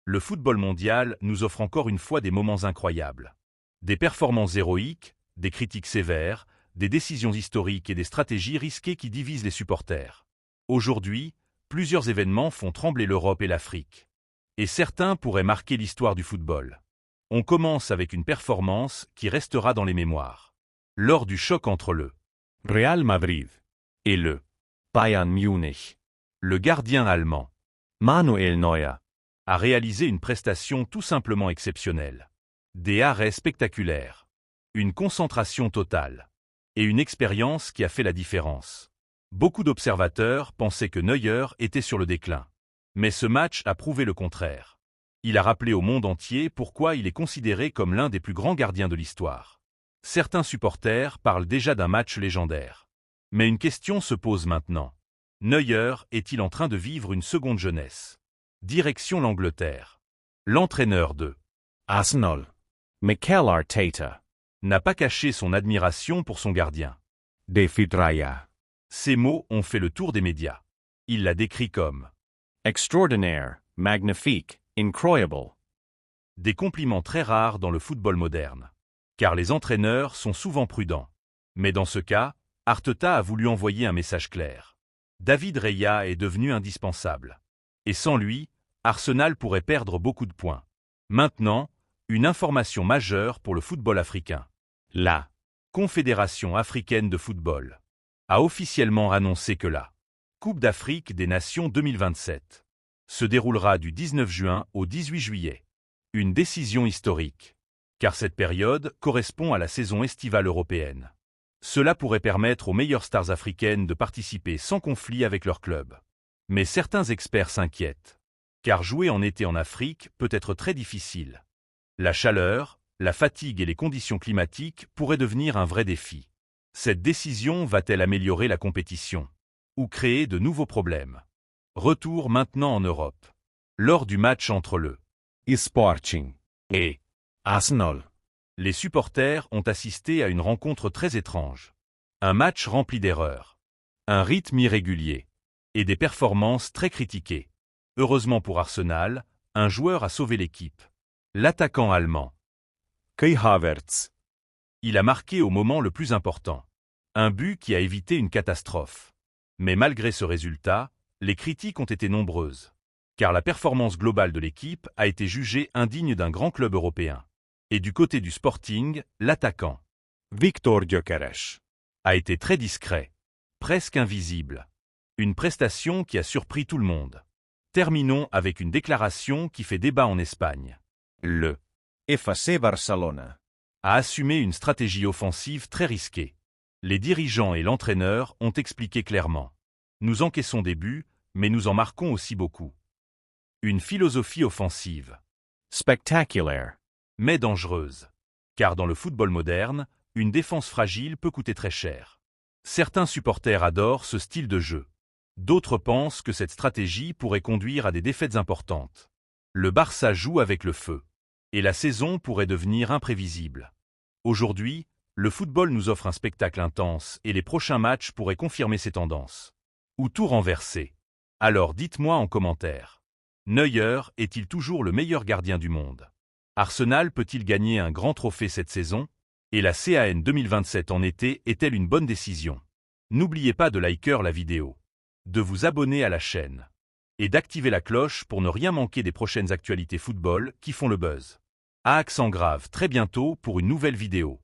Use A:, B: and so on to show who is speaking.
A: Le football mondial nous offre encore une fois des moments incroyables. Des performances héroïques, des critiques sévères, des décisions historiques et des stratégies risquées qui divisent les supporters. Aujourd'hui, plusieurs événements font trembler l'Europe et l'Afrique. Et certains pourraient marquer l'histoire du football. On commence avec une performance qui restera dans les mémoires. Lors du choc entre le
B: Real Madrid
A: et le
B: Bayern Munich,
A: le gardien allemand
B: Manuel Neuer
A: a réalisé une prestation tout simplement exceptionnelle. Des arrêts spectaculaires, une concentration totale et une expérience qui a fait la différence. Beaucoup d'observateurs pensaient que Neuer était sur le déclin. Mais ce match a prouvé le contraire. Il a rappelé au monde entier pourquoi il est considéré comme l'un des plus grands gardiens de l'histoire. Certains supporters parlent déjà d'un match légendaire. Mais une question se pose maintenant. Neuer est-il en train de vivre une seconde jeunesse? Direction l'Angleterre. L'entraîneur de
B: Arsenal, Mikel Arteta,
A: n'a pas caché son admiration pour son gardien.
B: David Raya,
A: Ces mots ont fait le tour des médias. Il l'a décrit comme
B: extraordinaire, magnifique, incroyable.
A: des compliments très rares dans le football moderne. Car les entraîneurs sont souvent prudents. Mais dans ce cas, Arteta a voulu envoyer un message clair. David Raya est devenu indispensable. Et sans lui, Arsenal pourrait perdre beaucoup de points. Maintenant, une information majeure pour le football africain. La Confédération africaine de football a officiellement annoncé que la Coupe d'Afrique des Nations 2027 se déroulera du 19 juin au 18 juillet. Une décision historique, car cette période correspond à la saison estivale européenne. Cela pourrait permettre aux meilleures stars africaines de participer sans conflit avec leur club. Mais certains experts s'inquiètent, car jouer en été en Afrique peut être très difficile. La chaleur, la fatigue et les conditions climatiques pourraient devenir un vrai défi. Cette décision va-t-elle améliorer la compétition ou créer de nouveaux problèmes? Retour maintenant en Europe. Lors du match entre le
B: Sporting
A: et
B: Arsenal,
A: les supporters ont assisté à une rencontre très étrange. Un match rempli d'erreurs, un rythme irrégulier et des performances très critiquées. Heureusement pour Arsenal, un joueur a sauvé l'équipe. L'attaquant allemand
B: Kai Havertz,
A: il a marqué au moment le plus important. Un but qui a évité une catastrophe. Mais malgré ce résultat, les critiques ont été nombreuses. Car la performance globale de l'équipe a été jugée indigne d'un grand club européen. Et du côté du Sporting, l'attaquant
B: Victor Gyökeres,
A: a été très discret, presque invisible. Une prestation qui a surpris tout le monde. Terminons avec une déclaration qui fait débat en Espagne. Le
B: FC Barcelona,
A: a assumé une stratégie offensive très risquée. Les dirigeants et l'entraîneur ont expliqué clairement. Nous encaissons des buts, mais nous en marquons aussi beaucoup. Une philosophie offensive,
B: spectaculaire,
A: mais dangereuse. Car dans le football moderne, une défense fragile peut coûter très cher. Certains supporters adorent ce style de jeu. D'autres pensent que cette stratégie pourrait conduire à des défaites importantes. Le Barça joue avec le feu. Et la saison pourrait devenir imprévisible. Aujourd'hui, le football nous offre un spectacle intense et les prochains matchs pourraient confirmer ces tendances. Ou tout renverser. Alors dites-moi en commentaire. Neuer est-il toujours le meilleur gardien du monde? Arsenal peut-il gagner un grand trophée cette saison? Et la CAN 2027 en été est-elle une bonne décision? N'oubliez pas de liker la vidéo, de vous abonner à la chaîne et d'activer la cloche pour ne rien manquer des prochaines actualités football qui font le buzz. À accent grave très bientôt pour une nouvelle vidéo.